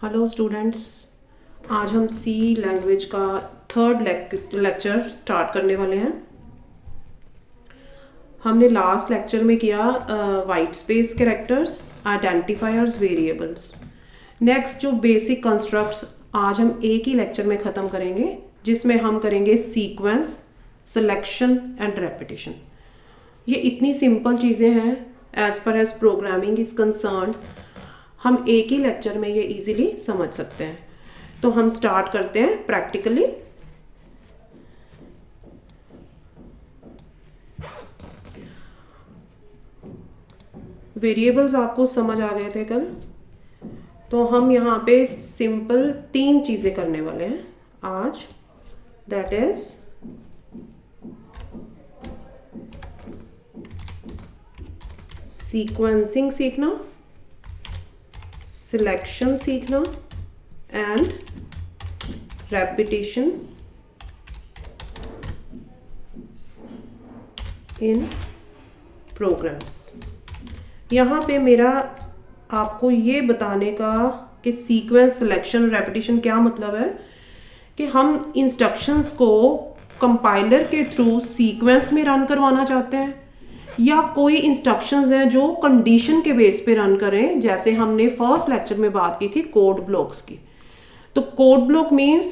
Hello students, आज हम सी language का थर्ड लेक्चर स्टार्ट करने वाले हैं। हमने लास्ट लेक्चर में किया white space characters, identifiers, variables. Next जो बेसिक कंस्ट्रक्ट्स आज हम एक ही लेक्चर में ख़त्म करेंगे, जिसमें हम करेंगे सीक्वेंस, सिलेक्शन एंड रेपिटेशन। ये इतनी सिंपल चीज़ें हैं as far as programming is concerned, हम एक ही लेक्चर में ये इजीली समझ सकते हैं। तो हम स्टार्ट करते हैं प्रैक्टिकली। वेरिएबल्स आपको समझ आ गए थे कल, तो हम यहाँ पे सिंपल 3 चीज़ें करने वाले हैं आज। दैट इज सीक्वेंसिंग सीखना, सिलेक्शन सीखना एंड रेपिटेशन इन प्रोग्राम्स। यहाँ पे मेरा आपको ये बताने का कि सीक्वेंस, सिलेक्शन, रेपिटेशन क्या मतलब है कि हम इंस्ट्रक्शंस को कंपाइलर के थ्रू सीक्वेंस में रन करवाना चाहते हैं, या कोई इंस्ट्रक्शंस हैं जो कंडीशन के बेस पे रन करें। जैसे हमने फर्स्ट लेक्चर में बात की थी कोड ब्लॉक्स की। तो code block means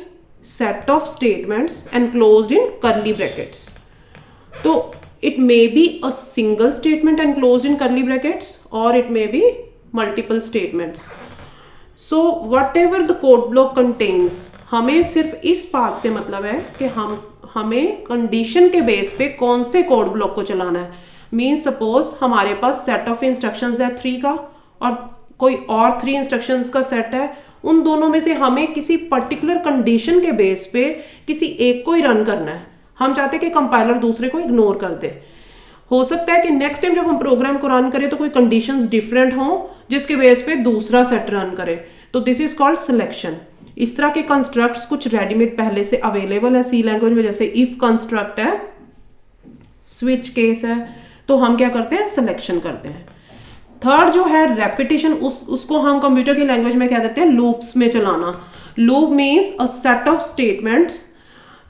set of statements enclosed in curly brackets. तो it may be a single statement enclosed in curly brackets or it may be multiple statements. So whatever the code block contains, हमें सिर्फ इस बात से मतलब है कि हमें कंडीशन के बेस पे कौन से कोड ब्लॉक को चलाना है। मीन्स सपोज हमारे पास सेट ऑफ इंस्ट्रक्शंस है 3 का और कोई और 3 इंस्ट्रक्शंस का सेट है। उन दोनों में से हमें किसी पर्टिकुलर कंडीशन के बेस पे किसी एक को ही रन करना है। हम चाहते हैं कि कंपाइलर दूसरे को इग्नोर कर दे। हो सकता है कि नेक्स्ट टाइम जब हम प्रोग्राम को रन करें तो कोई कंडीशंस डिफरेंट हों जिसके बेस पे दूसरा सेट रन करे। तो दिस इज कॉल्ड सिलेक्शन। इस तरह के कंस्ट्रक्ट्स कुछ रेडीमेड पहले से अवेलेबल है सी लैंग्वेज में, जैसे इफ कंस्ट्रक्ट है, स्विच केस है। तो हम क्या करते हैं, सिलेक्शन करते हैं। थर्ड जो है रेपिटेशन, उसको हम कंप्यूटर की लैंग्वेज में क्या देते हैं, लूप्स में चलाना। Loop means a set of statements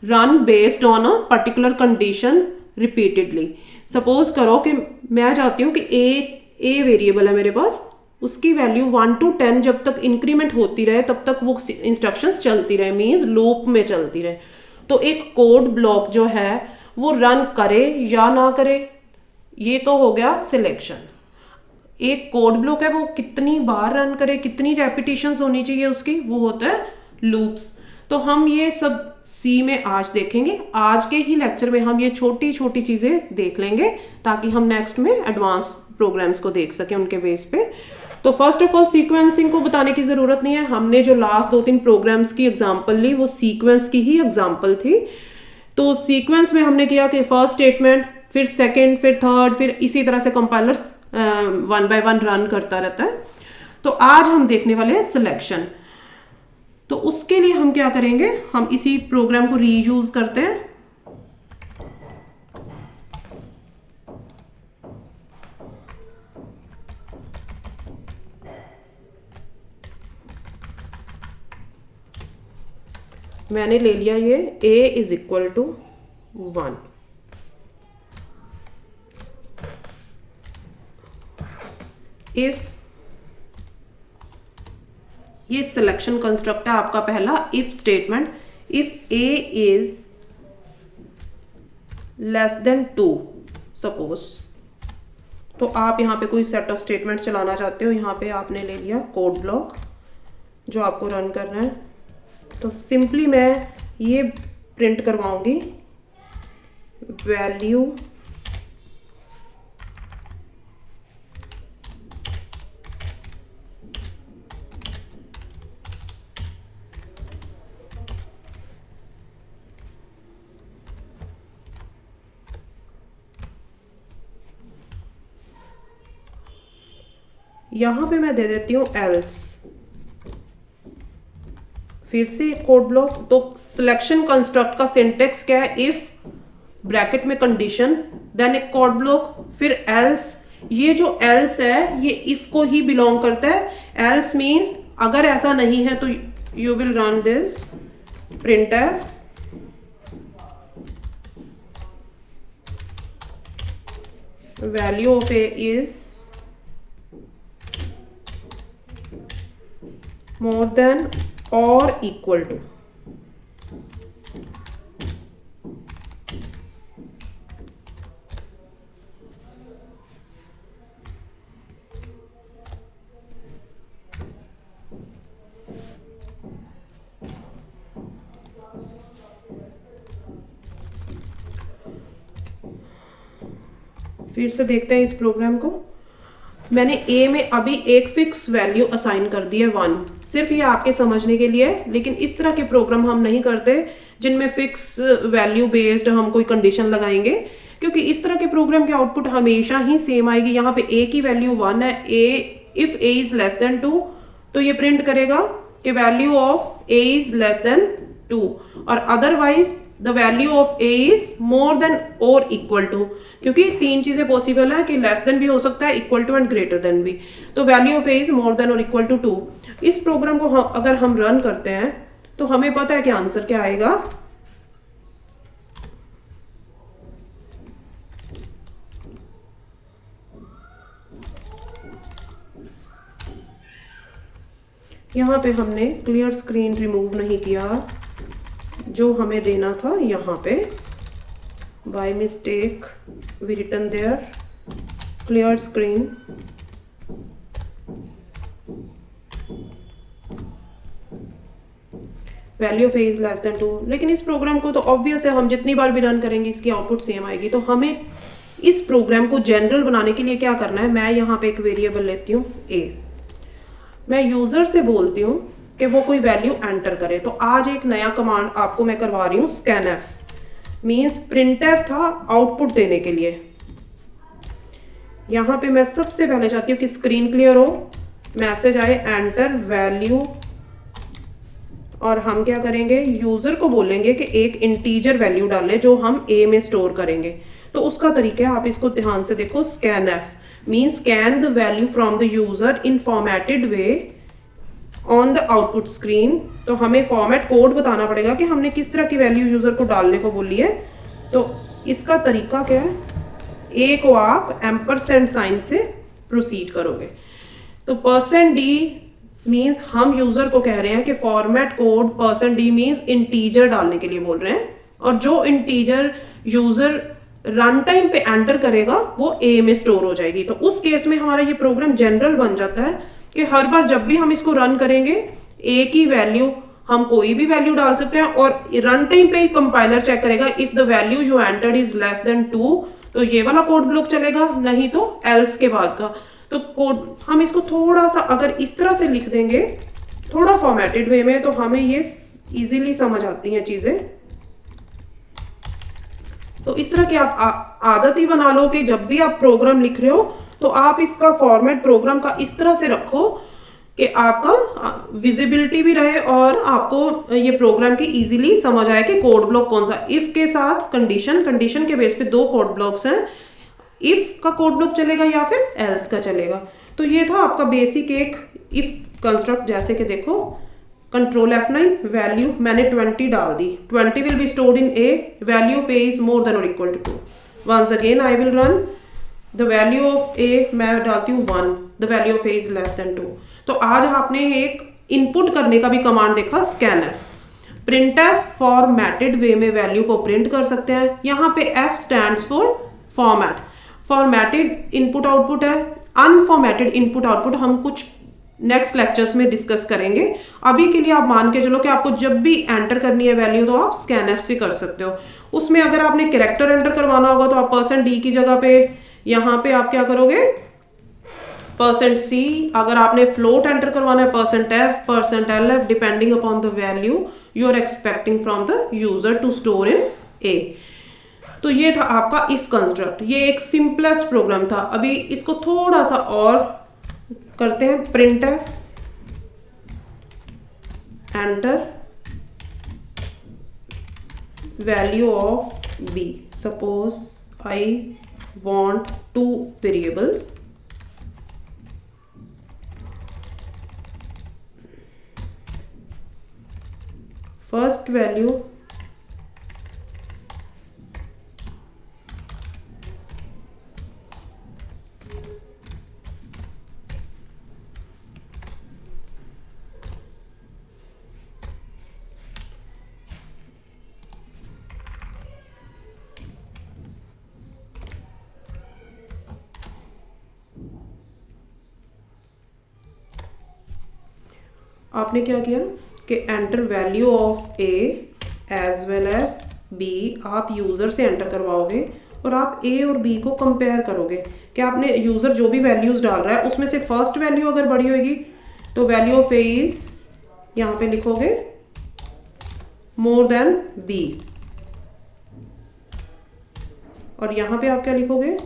run based on a particular condition repeatedly. Suppose करो कि मैं चाहती हूँ कि ए वेरिएबल है मेरे पास, उसकी वैल्यू 1 to 10 जब तक इंक्रीमेंट होती रहे तब तक वो इंस्ट्रक्शंस चलती रहे, मीन्स लूप में चलती रहे। तो एक कोड ब्लॉक जो है वो रन करे या ना करे, ये तो हो गया सिलेक्शन। एक कोड ब्लॉक है वो कितनी बार रन करे, कितनी रेपिटेशंस होनी चाहिए उसकी, वो होता है लूप्स। तो हम ये सब सी में आज देखेंगे। आज के ही लेक्चर में हम ये छोटी छोटी चीज़ें देख लेंगे ताकि हम नेक्स्ट में एडवांस प्रोग्राम्स को देख सकें उनके बेस पे। तो फर्स्ट ऑफ ऑल सीक्वेंसिंग को बताने की ज़रूरत नहीं है। हमने जो लास्ट 2-3 प्रोग्राम्स की एग्जांपल ली वो सीक्वेंस की ही एग्जांपल थी। तो सीक्वेंस में हमने किया कि फर्स्ट स्टेटमेंट, फिर सेकेंड, फिर थर्ड, फिर इसी तरह से कंपाइलर 1 by 1 रन करता रहता है। तो आज हम देखने वाले हैं सिलेक्शन। तो उसके लिए हम क्या करेंगे, हम इसी प्रोग्राम को रीयूज करते हैं। मैंने ले लिया ये a is equal to 1। If, ये सिलेक्शन कंस्ट्रक्ट है आपका पहला if statement. If a is less than 2 suppose, तो आप यहाँ पे कोई सेट ऑफ स्टेटमेंट चलाना चाहते हो। यहाँ पे आपने ले लिया कोड ब्लॉक जो आपको रन करना है। तो सिंपली मैं ये प्रिंट करवाऊंगी वैल्यू यहां पे मैं दे देती हूं एल्स। फिर से कोड ब्लॉक। तो सिलेक्शन कंस्ट्रक्ट का सिंटेक्स क्या है, इफ ब्रैकेट में कंडीशन, देन एक कोड ब्लॉक, फिर एल्स। ये जो एल्स है ये इफ को ही बिलोंग करता है। एल्स मीन्स अगर ऐसा नहीं है तो you will run this printf value of a is more than or equal to. फिर से देखते हैं इस प्रोग्राम को। मैंने ए में अभी एक फिक्स वैल्यू असाइन कर दी है 1, सिर्फ ये आपके समझने के लिए है। लेकिन इस तरह के प्रोग्राम हम नहीं करते जिनमें फिक्स वैल्यू बेस्ड हम कोई कंडीशन लगाएंगे, क्योंकि इस तरह के प्रोग्राम की आउटपुट हमेशा ही सेम आएगी। यहाँ पे ए की वैल्यू 1 है, if A is less than 2 तो ये प्रिंट करेगा कि value of A is less than 2, और otherwise the value of A is more than और इक्वल टू, क्योंकि 3 चीजें पॉसिबल है कि लेस देन भी हो सकता है, equal to and greater than भी। तो value of A is more than और इक्वल टू 2। इस प्रोग्राम को अगर हम रन करते हैं तो हमें पता है कि आंसर क्या आएगा। यहाँ पे हमने क्लियर स्क्रीन रिमूव नहीं किया, जो हमें देना था यहाँ पे by mistake we return there clear screen. Value of A is less than 2। लेकिन इस प्रोग्राम को तो ऑब्वियस है, हम जितनी बार भी रन करेंगे इसकी आउटपुट सेम आएगी। तो हमें इस प्रोग्राम को जनरल बनाने के लिए क्या करना है, मैं यहाँ पे एक वेरिएबल लेती हूँ ए, मैं यूजर से बोलती हूँ कि वो कोई वैल्यू एंटर करे। तो आज एक नया कमांड आपको मैं करवा रही हूँ, स्कैनएफ मीन्स प्रिंटएफ था आउटपुट देने के लिए। यहाँ पे मैं सबसे पहले चाहती हूँ कि स्क्रीन क्लियर हो, मैसेज आए एंटर वैल्यू, और हम क्या करेंगे, यूजर को बोलेंगे कि एक इंटीजर वैल्यू डालें जो हम ए में स्टोर करेंगे। तो उसका तरीका है, आप इसको ध्यान से देखो, scanf means scan the value from the user in formatted way on the output screen. तो हमें फॉर्मेट कोड बताना पड़ेगा कि हमने किस तरह की वैल्यू यूजर को डालने को बोली है। तो इसका तरीका क्या है, ए को आप एम्परसेंड साइन से प्रोसीड करोगे। तो %d मीन्स हम यूजर को कह रहे हैं कि format code %d means integer डालने के लिए बोल रहे हैं, और जो इंटीजर यूजर रन टाइम पे एंटर करेगा वो ए में स्टोर हो जाएगी। तो उस केस में हमारा ये प्रोग्राम जनरल बन जाता है कि हर बार जब भी हम इसको रन करेंगे ए की वैल्यू, हम कोई भी वैल्यू डाल सकते हैं, और रन टाइम पे ही कंपाइलर चेक करेगा इफ द वैल्यू जो एंटर्ड इज लेस देन 2 तो ये वाला कोड ब्लॉक चलेगा, नहीं तो एल्स के बाद का। तो कोड हम इसको थोड़ा सा अगर इस तरह से लिख देंगे, थोड़ा फॉर्मेटेड वे में, तो हमें ये इजीली समझ आती हैं चीजें। तो इस तरह की आप आदत ही बना लो कि जब भी आप प्रोग्राम लिख रहे हो तो आप इसका फॉर्मेट प्रोग्राम का इस तरह से रखो कि आपका विजिबिलिटी भी रहे और आपको ये प्रोग्राम की इजीली समझ आए कि कोड ब्लॉक कौन सा। इफ के साथ कंडीशन, कंडीशन के बेस पे 2 कोड ब्लॉक्स हैं, इफ का कोड ब्लॉक चलेगा या फिर एल्स का चलेगा। तो ये था आपका बेसिक एक इफ कंस्ट्रक्ट। जैसे कि देखो, कंट्रोल F9 वैल्यू मैंने 20 डाल दी, 20 will be stored in A, value of A is more than और equal to 2। Once again I will run the value of A, मैं डालती हूँ 1, the value of A is less than 2। तो आज आपने एक इनपुट करने का भी कमांड देखा, स्कैनएफ। प्रिंटएफ फॉर्मेटेड वे में वैल्यू को प्रिंट कर सकते हैं। यहाँ पे F stands for format, formatted input output है, अनफॉर्मेटेड इनपुट आउटपुट हम कुछ नेक्स्ट लेक्चर्स में डिस्कस करेंगे। अभी के लिए आप मान के चलो कि आपको जब भी एंटर करनी है वैल्यू तो आप स्कैनएफ से कर सकते हो। उसमें अगर आपने कैरेक्टर एंटर करवाना होगा तो आप %d की जगह पे यहाँ पे आप क्या करोगे, %c। अगर आपने फ्लोट एंटर करवाना है %f, %lf, depending upon the value you are expecting from the user to store in A. तो ये था आपका इफ कंस्ट्रक्ट, ये एक सिंपलेस्ट प्रोग्राम था। अभी इसको थोड़ा सा और करते हैं, printf enter value of b, suppose I want 2 variables, first value आपने क्या किया कि enter value of a as well as b आप यूज़र से एंटर करवाओगे और आप ए और बी को कंपेयर करोगे कि आपने यूज़र जो भी वैल्यूज़ डाल रहा है उसमें से फर्स्ट वैल्यू अगर बड़ी होगी तो वैल्यू ऑफ ए इज यहाँ पे लिखोगे मोर देन बी और यहाँ पे आप क्या लिखोगे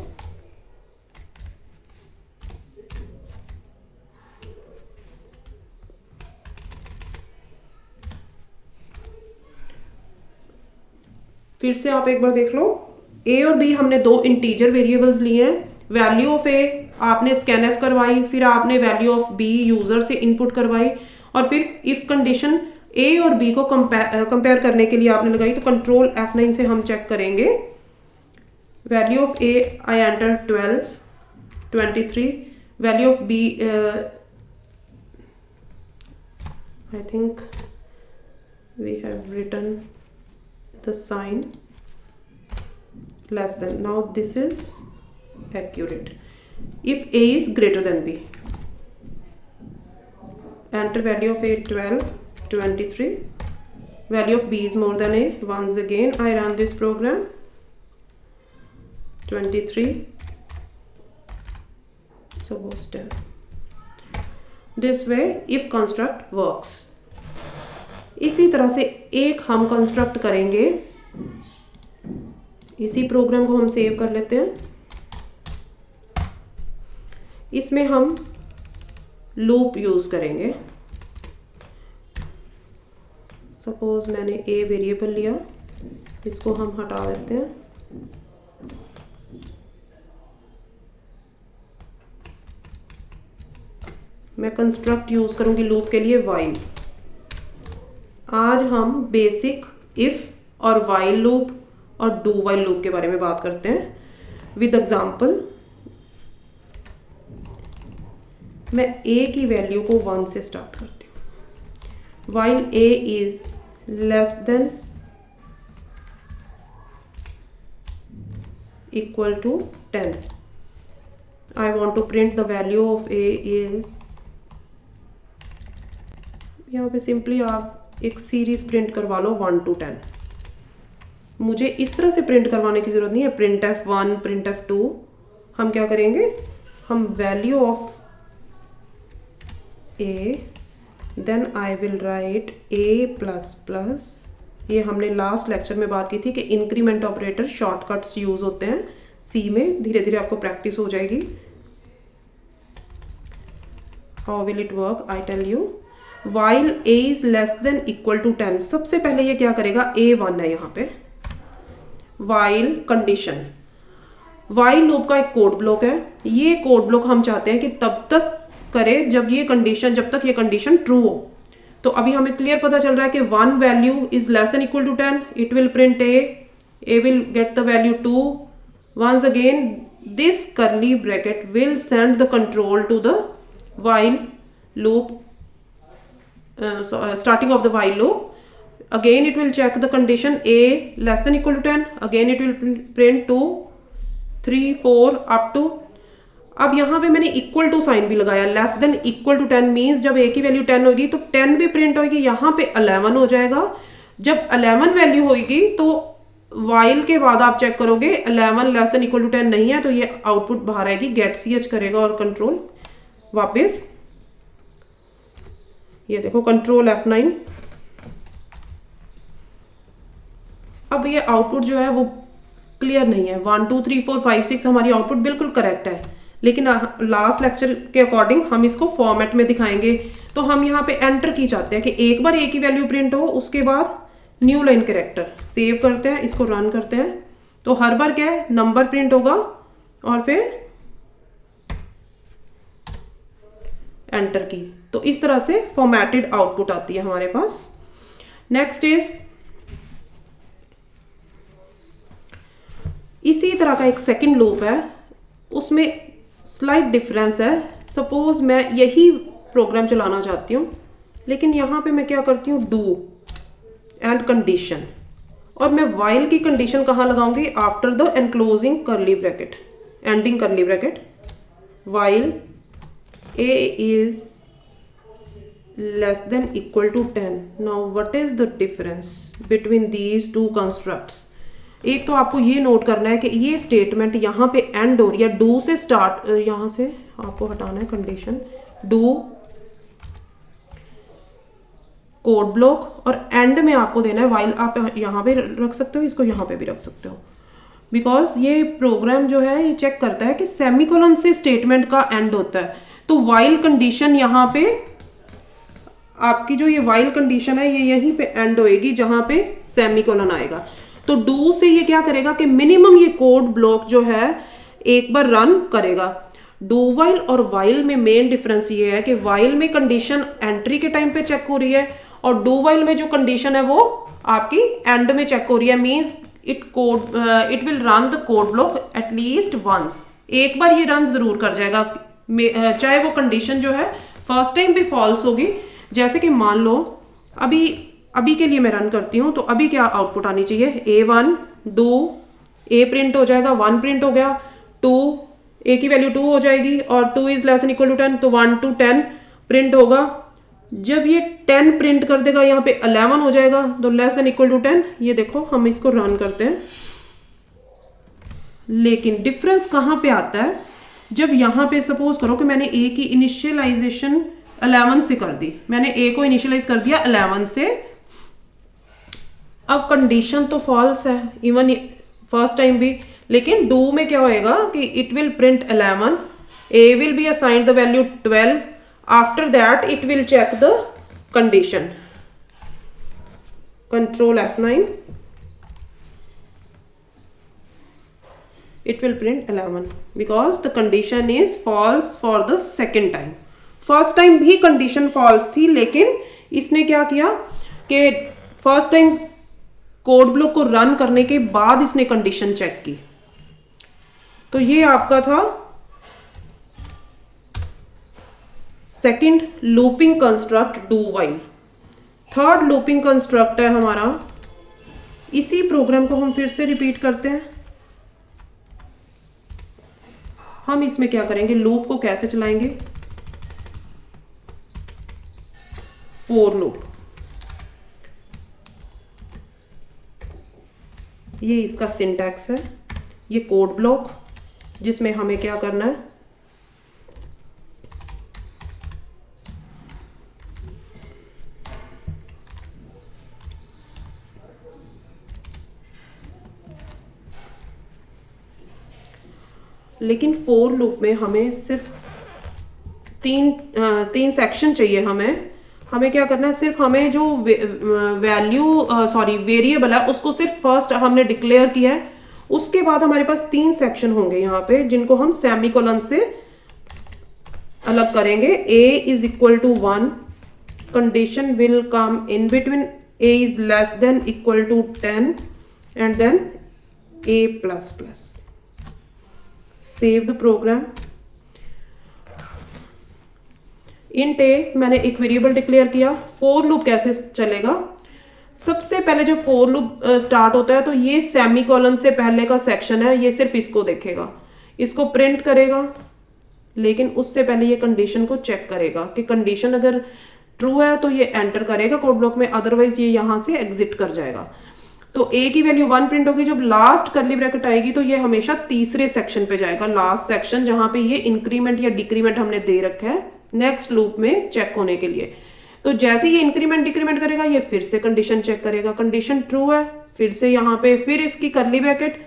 फिर से आप एक बार देख लो ए और बी हमने दो इंटीजर वेरिएबल्स लिए हैं वैल्यू ऑफ ए आपने स्कैनएफ करवाई फिर आपने वैल्यू ऑफ बी यूजर से इनपुट करवाई और फिर इफ कंडीशन ए और बी को कंपेयर करने के लिए आपने लगाई तो कंट्रोल F9 से हम चेक करेंगे value of a I enter 12 23 value of b I think we have written the sign less than. Now this is accurate. If a is greater than b, enter value of a 12 23 value of b is more than a. Once again I run this program 23 suppose 10. This way if construct works. इसी तरह से एक हम construct करेंगे इसी programme को हम save कर लेते हैं इसमें हम लूप यूज करेंगे सपोज मैंने ए वेरिएबल लिया इसको हम हटा देते हैं मैं कंस्ट्रक्ट यूज करूंगी लूप के लिए व्हाइल आज हम बेसिक इफ और वाइल लूप और डू वाइल लूप के बारे में बात करते हैं विद एग्जांपल मैं ए की वैल्यू को 1 से स्टार्ट करती हूँ while a is less than equal to 10 I want to print the value of A is यहाँ पे सिंपली आप एक सीरीज प्रिंट करवा लो 1 to 10 मुझे इस तरह से प्रिंट करवाने की जरूरत नहीं है प्रिंट F1 प्रिंट F2 हम क्या करेंगे हम value of a then I will write a plus plus ये हमने लास्ट लेक्चर में बात की थी कि इंक्रीमेंट ऑपरेटर शॉर्टकट्स यूज होते हैं सी में धीरे धीरे आपको प्रैक्टिस हो जाएगी how will it work I tell you while a is less than equal to 10 सबसे पहले ये क्या करेगा a1 है यहाँ पे while कंडीशन while लूप का एक कोड ब्लॉक है ये कोड ब्लॉक हम चाहते हैं कि तब तक करे जब तक ये कंडीशन ट्रू हो तो अभी हमें क्लियर पता चल रहा है कि 1 value is less than equal to 10 it will print a will get the value 2 once again this curly bracket will send the control to the while loop starting of the while loop again it will check the condition a less than equal to 10 again it will print 2 3 4 up to अब यहाँ पे मैंने equal to sign भी लगाया less than equal to 10 means जब a की वैल्यू 10 होगी तो 10 भी प्रिंट होगी यहाँ पे 11 हो जाएगा जब 11 वैल्यू होगी तो while के बाद आप चेक करोगे 11 लेस देन इक्वल टू 10 नहीं है तो ये आउटपुट बाहर आएगी गेट ch करेगा और कंट्रोल वापस ये देखो कंट्रोल F9 अब ये आउटपुट जो है वो क्लियर नहीं है 1 2 3 4 5 6 हमारी आउटपुट बिल्कुल करेक्ट है लेकिन लास्ट लेक्चर के अकॉर्डिंग हम इसको फॉर्मेट में दिखाएंगे तो हम यहाँ पे एंटर की चाहते हैं कि एक बार ए की वैल्यू प्रिंट हो उसके बाद न्यू लाइन कैरेक्टर सेव करते हैं इसको रन करते हैं तो हर बार क्या है नंबर प्रिंट होगा और फिर एंटर की तो इस तरह से फॉर्मेटेड आउटपुट आती है हमारे पास नेक्स्ट इज इसी तरह का एक सेकंड लूप है, उसमें स्लाइट डिफरेंस है। सपोज मैं यही प्रोग्राम चलाना चाहती हूँ, लेकिन यहाँ पे मैं क्या करती हूँ, डू एंड कंडीशन, और मैं वाइल की कंडीशन कहाँ लगाऊंगी, आफ्टर द एनक्लोजिंग करली ब्रैकेट, एंडिंग करली bracket, while a is less than equal to 10. Now what is the difference between these two constructs? एक तो आपको ये नोट करना है कि ये स्टेटमेंट यहाँ पे एंड हो रही है, डू से स्टार्ट, यहाँ से आपको हटाना है कंडीशन, डू कोड ब्लॉक, और एंड में आपको देना है वाइल। आप यहाँ पे रख सकते हो, इसको यहाँ पे भी रख सकते हो, बिकॉज ये प्रोग्राम जो है ये चेक करता है कि सेमीकोलन से स्टेटमेंट का एंड होता है। तो वाइल कंडीशन यहाँ पे आपकी जो ये वाइल कंडीशन है ये यहीं पे एंड होएगी जहाँ पे सेमीकोलन आएगा। तो डू से ये क्या करेगा कि मिनिमम ये कोड ब्लॉक जो है एक बार रन करेगा। डू वाइल और वाइल में मेन डिफरेंस ये है कि वाइल में कंडीशन एंट्री के टाइम पे चेक हो रही है, और डू वाइल में जो कंडीशन है वो आपकी एंड में चेक हो रही है। Means it will run the code block at least once, एक बार ये रन जरूर कर जाएगा, चाहे वो कंडीशन जो है फर्स्ट टाइम भी फॉल्स होगी। जैसे कि मान लो अभी के लिए मैं रन करती हूँ, तो अभी क्या आउटपुट आनी चाहिए, A1 डू, A प्रिंट हो जाएगा, 1 प्रिंट हो गया, 2 A की वैल्यू 2 हो जाएगी, और 2 is less than equal to 10, तो 1 to 10 प्रिंट होगा। जब ये 10 प्रिंट कर देगा यहाँ पे 11 हो जाएगा, तो लेस देन इक्वल टू 10। ये देखो हम इसको रन करते हैं, लेकिन डिफरेंस कहाँ पे आता है, जब यहाँ पे सपोज करो कि मैंने A की इनिशियलाइजेशन 11 से कर दी, मैंने A को इनिशियलाइज कर दिया 11 से। अब कंडीशन तो फॉल्स है इवन फर्स्ट टाइम भी, लेकिन डू में क्या होएगा कि it will print 11, A will be assigned the value 12, after that it will check the condition, control F9, it will print 11 because the condition is false for the second time. First time भी condition false थी, लेकिन इसने क्या किया कि first time code block को run करने के बाद इसने कंडीशन चेक की। तो ये आपका था second looping construct do while. Third looping construct है हमारा, इसी प्रोग्राम को हम फिर से रिपीट करते हैं। हम इसमें क्या करेंगे, लूप को कैसे चलाएंगे, फोर लूप। ये इसका सिंटैक्स है, ये कोड ब्लॉक जिसमें हमें क्या करना है, लेकिन फोर लूप में हमें सिर्फ तीन सेक्शन चाहिए। हमें क्या करना है, सिर्फ हमें जो वेरिएबल है उसको सिर्फ फर्स्ट हमने डिक्लेयर किया है, उसके बाद हमारे पास 3 सेक्शन होंगे यहाँ पे, जिनको हम सेमीकोलन से अलग करेंगे। A is equal to 1, condition will come in between A is less than equal to 10 and then A plus plus. Save the program. Int A मैंने एक वेरिएबल डिक्लेयर किया। फोर लूप कैसे चलेगा, सबसे पहले जब फोर लूप स्टार्ट होता है तो ये सेमीकोलन से पहले का सेक्शन है, ये सिर्फ इसको देखेगा, इसको प्रिंट करेगा, लेकिन उससे पहले ये कंडीशन को चेक करेगा कि कंडीशन अगर ट्रू है तो ये एंटर करेगा कोड ब्लॉक में, अदरवाइज ये यहाँ से एग्जिट कर जाएगा। तो ए की वैल्यू 1 प्रिंट होगी। जब लास्ट करली ब्रैकेट आएगी तो ये हमेशा तीसरे सेक्शन पे जाएगा, लास्ट सेक्शन जहां पे ये इंक्रीमेंट या डिक्रीमेंट हमने दे रखा है नेक्स्ट लूप में चेक होने के लिए। तो जैसे ये इंक्रीमेंट डिक्रीमेंट करेगा ये फिर से कंडीशन चेक करेगा, कंडीशन ट्रू है, फिर से यहाँ पे फिर इसकी करली ब्रैकेट,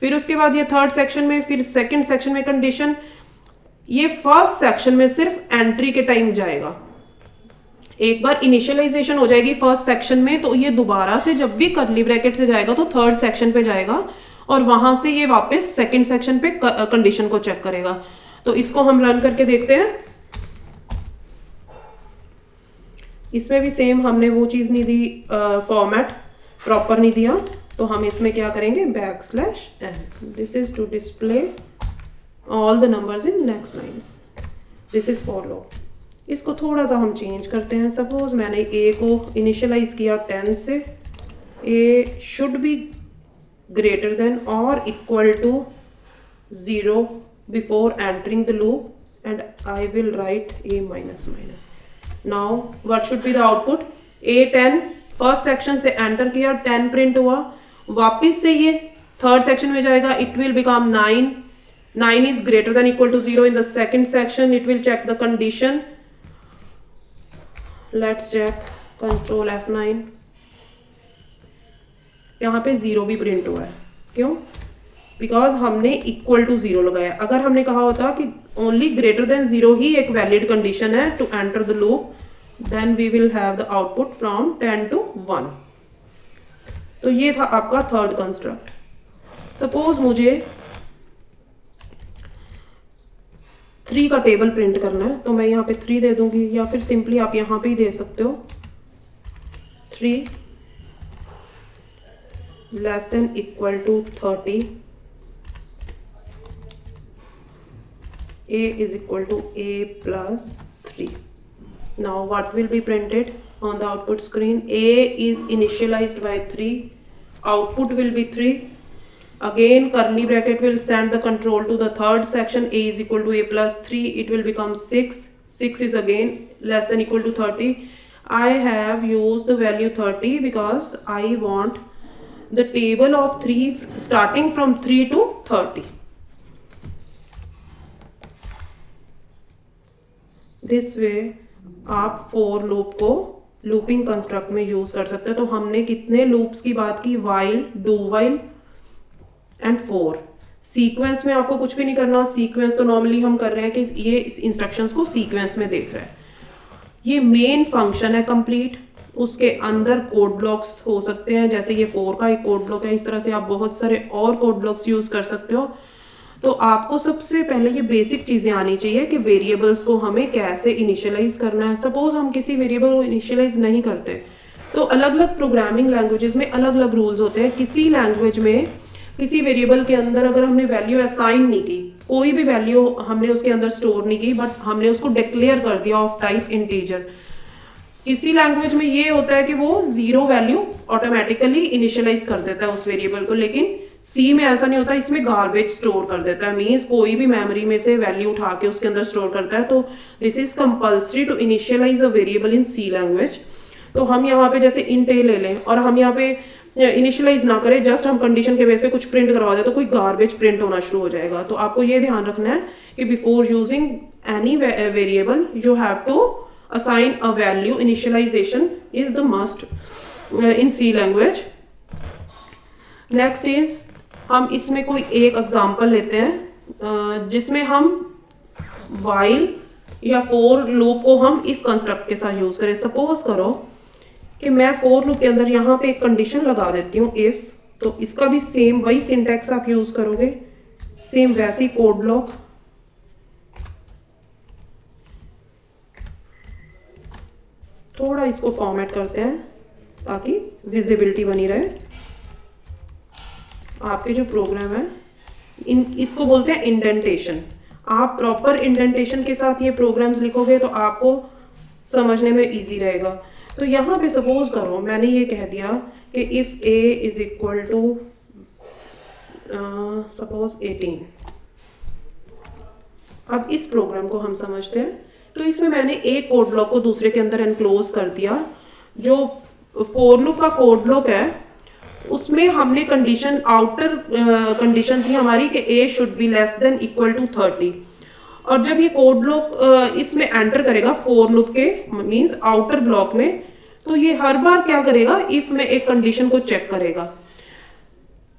फिर उसके बाद ये थर्ड सेक्शन में, फिर सेकेंड सेक्शन में कंडीशन। ये फर्स्ट सेक्शन में सिर्फ एंट्री के टाइम जाएगा, एक बार इनिशियलाइजेशन हो जाएगी फर्स्ट सेक्शन में तो ये दोबारा से जब भी करली ब्रैकेट से जाएगा तो थर्ड सेक्शन पे जाएगा और वहां से ये वापस सेकंड सेक्शन पे कंडीशन को चेक करेगा। तो इसको हम रन करके देखते हैं। इसमें भी सेम हमने वो चीज़ नहीं दी, फॉर्मेट प्रॉपर नहीं दिया, तो हम इसमें क्या करेंगे, \n, this is to display all the numbers in next lines, this is for loop. इसको थोड़ा सा हम चेंज करते हैं। सपोज मैंने a को इनिशियलाइज किया 10 से, a should be greater than और equal to 0 before entering the loop and I will write a minus minus. Now what should be the output, a 10 first section से enter किया, 10 print हुआ, वापिस से ये थर्ड सेक्शन में जाएगा, it will become 9, 9 is greater than equal to 0 in the second section, it will check the condition, let's check, control F9, यहाँ पे 0 भी प्रिंट हुआ है, क्यों, बिकॉज हमने इक्वल टू 0 लगाया। अगर हमने कहा होता कि ओनली ग्रेटर देन 0 ही एक वैलिड कंडीशन है to enter the loop, then we will have the output from 10 to 1। तो ये था आपका थर्ड कंस्ट्रक्ट। सपोज मुझे 3 का टेबल प्रिंट करना है, तो मैं यहाँ पे 3 दे दूंगी, या फिर सिंपली आप यहाँ पे ही दे सकते हो 3 less than equal to 30, a is equal to a plus 3। now what will be printed on the output screen, a is initialized by 3, output will be 3, again curly bracket will send the control to the third section, a is equal to a plus 3, it will become 6, 6 is again less than equal to 30, I have used the value 30 because I want the table of 3 starting from 3 to 30। This way आप for loop को looping construct में use कर सकते हैं। तो हमने कितने loops की बात की, while, do while and for. Sequence में आपको कुछ भी नहीं करना, सीक्वेंस तो नॉर्मली हम कर रहे हैं कि ये इस इंस्ट्रक्शंस को सीक्वेंस में देख रहा है। ये मेन फंक्शन है कंप्लीट, उसके अंदर कोड ब्लॉक्स हो सकते हैं, जैसे ये फॉर का एक कोड ब्लॉक है, इस तरह से आप बहुत सारे और कोड ब्लॉक्स यूज कर सकते हो। तो आपको सबसे पहले ये बेसिक चीजें आनी चाहिए कि वेरिएबल्स को हमें कैसे इनिशियलाइज करना है। सपोज हम किसी वेरिएबल को इनिशियलाइज नहीं करते, तो अलग अलग प्रोग्रामिंग लैंग्वेजेस में अलग अलग रूल्स होते हैं। किसी लैंग्वेज में किसी वेरिएबल के अंदर अगर हमने वैल्यू असाइन नहीं की, कोई भी वैल्यू हमने उसके अंदर स्टोर नहीं की, बट हमने उसको डिक्लेयर कर दिया ऑफ टाइप इंटीजर, किसी लैंग्वेज में ये होता है कि वो 0 वैल्यू ऑटोमेटिकली इनिशियलाइज कर देता है उस वेरिएबल को, लेकिन सी में ऐसा नहीं होता, इसमें गार्बेज स्टोर कर देता है, मीन्स कोई भी मेमोरी में से वैल्यू उठा के उसके अंदर स्टोर करता है। तो this is compulsory to initialise a variable in C language. तो हम यहाँ पे जैसे इंट ए ले लें और हम यहाँ पे इनिशियलाइज ना करें, जस्ट हम कंडीशन के बेस पे कुछ प्रिंट करवा दें, तो कोई गार्बेज प्रिंट होना शुरू हो जाएगा। तो आपको ये ध्यान रखना है कि before using any variable you have to assign a value, initialization is the must in C language। next is हम इसमें कोई एक एग्जांपल लेते हैं जिसमें हम while या for लूप को हम if कंस्ट्रक्ट के साथ यूज करें। सपोज करो कि मैं for लूप के अंदर यहाँ पे एक कंडीशन लगा देती हूँ if, तो इसका भी सेम वही सिंटैक्स आप यूज करोगे, सेम वैसे ही कोड ब्लॉक। थोड़ा इसको फॉर्मेट करते हैं ताकि विजिबिलिटी बनी रहे। आपके जो प्रोग्राम है इसको बोलते हैं इंडेंटेशन। आप प्रॉपर इंडेंटेशन के साथ ये प्रोग्राम्स लिखोगे तो आपको समझने में इजी रहेगा। तो यहाँ पे सपोज करो मैंने ये कह दिया कि if a is equal to suppose 18। अब इस प्रोग्राम को हम समझते हैं। तो इसमें मैंने एक कोड ब्लॉक को दूसरे के अंदर एनक्लोज कर दिया। जो फॉर लूप का कोड ब्लॉक है उसमें हमने कंडीशन आउटर कंडीशन थी हमारी कि a should be less than equal to 30। और जब ये कोड ब्लॉक इसमें एंटर करेगा फॉर लूप के मींस आउटर ब्लॉक में, तो ये हर बार क्या करेगा, इफ में एक कंडीशन को चेक करेगा।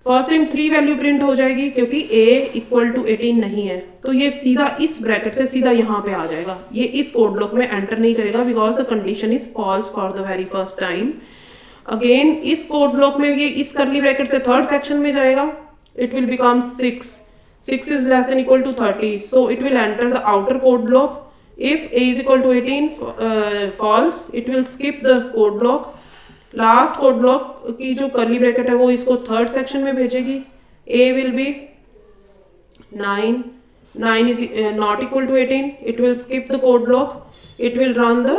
फर्स्ट टाइम 3 वैल्यू प्रिंट हो जाएगी क्योंकि a इक्वल टू 18 नहीं है, तो ये सीधा इस ब्रैकेट से सीधा यहाँ पे आ जाएगा। ये इस कोड ब्लॉक में एंटर नहीं करेगा because the condition is false for the very first time. Again इस कोड ब्लॉक में ये इस करली ब्रैकेट से थर्ड सेक्शन में जाएगा, it will become 6 is less than equal to 30, so it will enter the outer code block If a is equal to 18 false, it will skip the code block. Last code block की जो करली bracket है वो इसको third section में भेजेगी. A will be 9. 9 is not equal to 18. It will skip the code block. It will run the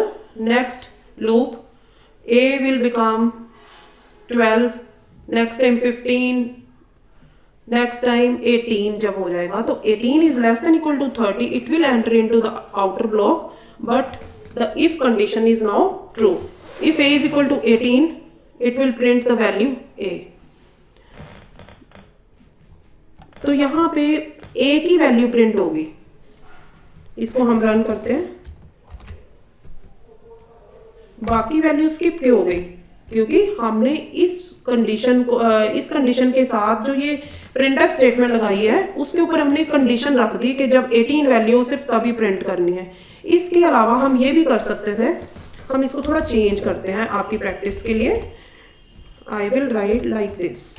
next loop. A will become 12. Next time 15. Next time 18 जब हो जाएगा तो 18 is less than equal to 30. It will enter into the outer block, but the if condition is now true. If A is equal to 18, it will print the value A. तो यहाँ पे A की value print होगी. इसको हम run करते हैं. बाकी वैल्यू स्किप क्यों हो गई? क्योंकि हमने इस कंडीशन के साथ जो ये प्रिंटफ स्टेटमेंट लगाई है उसके ऊपर हमने कंडीशन रख दी कि जब 18 वैल्यू सिर्फ तभी प्रिंट करनी है. इसके अलावा हम ये भी कर सकते थे. हम इसको थोड़ा चेंज करते हैं आपकी प्रैक्टिस के लिए. आई will right like this.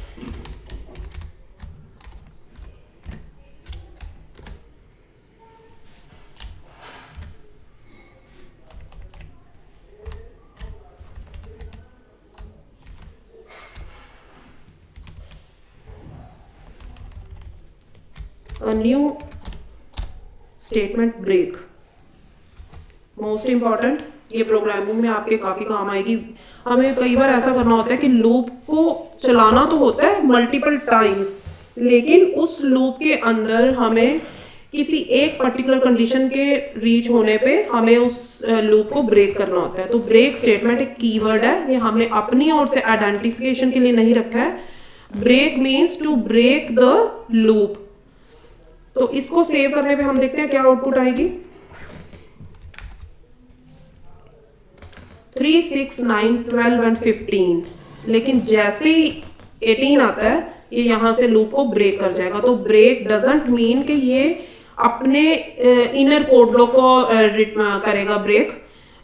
A new statement break. Most important. ये प्रोग्रामिंग में आपके काफ़ी काम आएगी. हमें कई बार ऐसा करना होता है कि लूप को चलाना तो होता है मल्टीपल टाइम्स, लेकिन उस लूप के अंदर हमें किसी एक पर्टिकुलर कंडीशन के रीच होने पे हमें उस लूप को ब्रेक करना होता है. तो ब्रेक स्टेटमेंट एक कीवर्ड है. ये हमने अपनी ओर से आइडेंटिफिकेशन के लिए नहीं रखा है. Break means to break the loop. तो इसको सेव करने पे हम देखते हैं क्या आउटपुट आएगी. 3, 6, 9, 12 एंड 15. लेकिन जैसे ही 18 आता है ये यहां से लूप को ब्रेक कर जाएगा. तो ब्रेक डजंट मीन कि ये अपने इनर कोड ब्लॉक को करेगा break.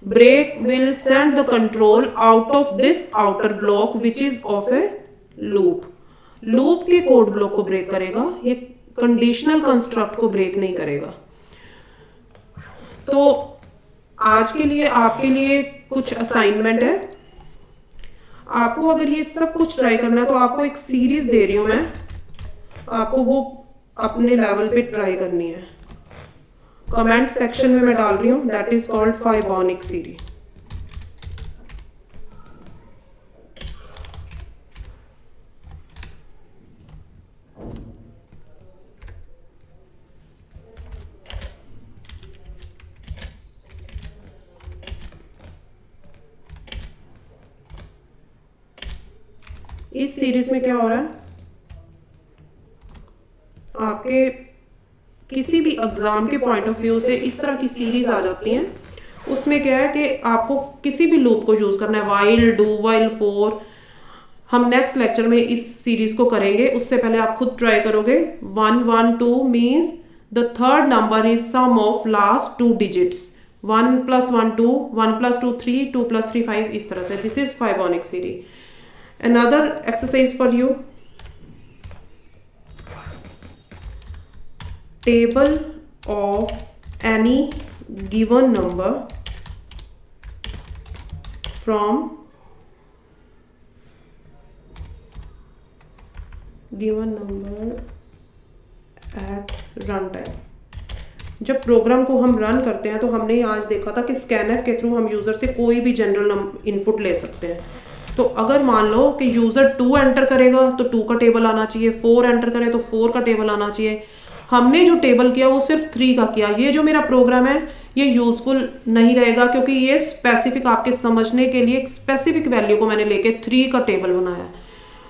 Break will send the control out of this outer block which is of a loop. Loop के कोड ब्लॉक को ब्रेक करेगा. ये कंडीशनल कंस्ट्रक्ट को ब्रेक नहीं करेगा. तो आज के लिए आपके लिए कुछ असाइनमेंट है. आपको अगर ये सब कुछ ट्राई करना है तो आपको एक सीरीज दे रही हूं मैं. आपको वो अपने लेवल पे ट्राई करनी है. कमेंट सेक्शन में मैं डाल रही हूं. That is called Fibonacci series. इस सीरीज में क्या हो रहा है, आपके किसी भी एग्जाम के पॉइंट ऑफ व्यू से इस तरह की सीरीज आ जाती हैं. उसमें क्या है कि आपको किसी भी लूप को यूज करना है. While, do while, for. हम नेक्स्ट लेक्चर में इस सीरीज को करेंगे. उससे पहले आप खुद ट्राई करोगे. 1, 1, 2 means the third number is sum of last 2 digits. 1 + 1 2, 1 + 2 3, 2 + 3 5. इस तरह से this is Fibonacci series. Another exercise for you. Table of any given number from given number at run time. जब प्रोग्राम को हम रन करते हैं तो हमने आज देखा था कि स्कैनफ के थ्रू हम यूज़र से कोई भी जनरल इनपुट ले सकते हैं. तो अगर मान लो कि यूज़र 2 एंटर करेगा तो 2 का टेबल आना चाहिए. 4 एंटर करे तो 4 का टेबल आना चाहिए. हमने जो टेबल किया वो सिर्फ 3 का किया. ये जो मेरा प्रोग्राम है ये यूजफुल नहीं रहेगा क्योंकि ये स्पेसिफिक आपके समझने के लिए एक स्पेसिफिक वैल्यू को मैंने लेके 3 का टेबल बनाया.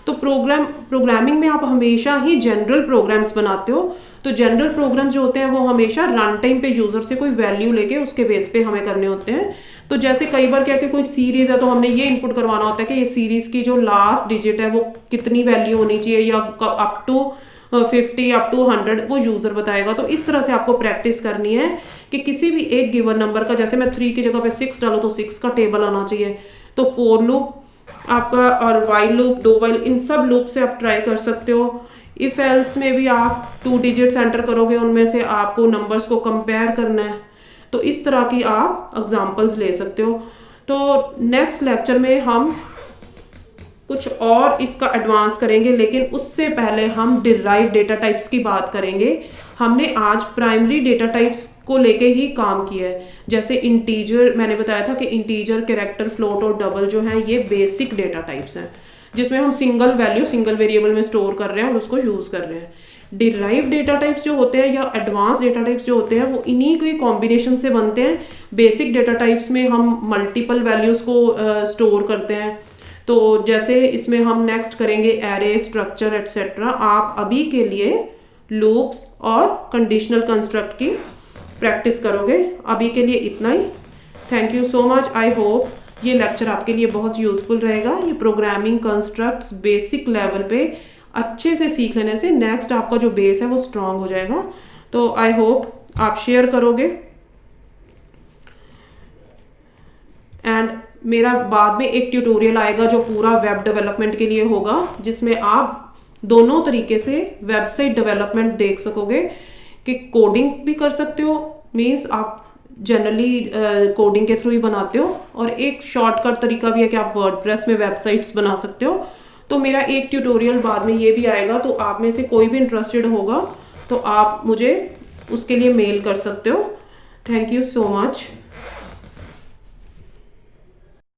तो प्रोग्रामिंग में आप हमेशा ही जनरल प्रोग्राम्स बनाते हो. तो जनरल प्रोग्राम जो होते हैं वो हमेशा रन टाइम पे यूजर से कोई वैल्यू लेके उसके बेस पे हमें करने होते हैं. तो जैसे कई बार क्या कि कोई सीरीज है तो हमने ये इनपुट करवाना होता है कि ये सीरीज की जो लास्ट डिजिट है वो कितनी वैल्यू होनी चाहिए, या अप टू 50 अप टू 100 वो यूजर बताएगा. तो इस तरह से आपको प्रैक्टिस करनी है कि किसी भी एक गिवन नंबर का, जैसे मैं 3 की जगह पे 6 डालूं तो 6 का टेबल आना चाहिए. तो फॉर लूप आपका और वाइल लूप, डू वाइल, इन सब लूप से आप ट्राई कर सकते हो. इफ एल्स में भी आप 2 डिजिट्स एंटर करोगे, उनमें से आपको नंबर्स को कंपेयर करना है. तो इस तरह की आप एग्जांपल्स ले सकते हो। तो नेक्स्ट लेक्चर में हम कुछ और इसका एडवांस करेंगे, लेकिन उससे पहले हम डिराइव्ड डेटा टाइप्स की बात करेंगे। हमने आज प्राइमरी डेटा टाइप्स को लेके ही काम किया है। जैसे इंटीजर, मैंने बताया था कि इंटीजर, कैरेक्टर, फ्लोट और डबल जो हैं ये बेसिक डेटा टाइप्स हैं, जिसमें हम सिंगल वैल्यू सिंगल वेरिएबल में स्टोर कर रहे हैं और उसको यूज कर रहे हैं। डिराइव डेटा टाइप्स जो होते हैं या एडवांस डेटा टाइप्स जो होते हैं वो इन्हीं के कॉम्बिनेशन से बनते हैं। बेसिक डेटा टाइप्स में हम मल्टीपल वैल्यूज को स्टोर करते हैं। तो जैसे इसमें हम नेक्स्ट करेंगे एरे, स्ट्रक्चर एटसेट्रा। आप अभी के लिए लूप्स और कंडीशनल कंस्ट्रक्ट की प्रैक्टिस करोगे। अभी के लिए इतना ही। Thank you so much. I hope ये लेक्चर आपके लिए बहुत यूजफुल रहेगा। ये प्रोग्रामिंग कंस्ट्रक्ट्स बेसिक लेवल पे अच्छे से सीख लेने से नेक्स्ट आपका जो बेस है वो स्ट्रांग हो जाएगा। तो आई होप आप शेयर करोगे। एंड मेरा बाद में एक ट्यूटोरियल आएगा जो पूरा वेब डेवलपमेंट के लिए होगा, जिसमें आप दोनों तरीके से वेबसाइट डेवलपमेंट देख सकोगे कि कोडिंग भी कर सकते हो, मीन्स आप जनरली कोडिंग के थ्रू ही बनाते हो, और एक शॉर्टकट तरीका भी है कि आप वर्डप्रेस में वेबसाइट्स बना सकते हो। तो मेरा एक ट्यूटोरियल बाद में ये भी आएगा, तो आप में से कोई भी इंटरेस्टेड होगा तो आप मुझे उसके लिए मेल कर सकते हो। Thank you so much.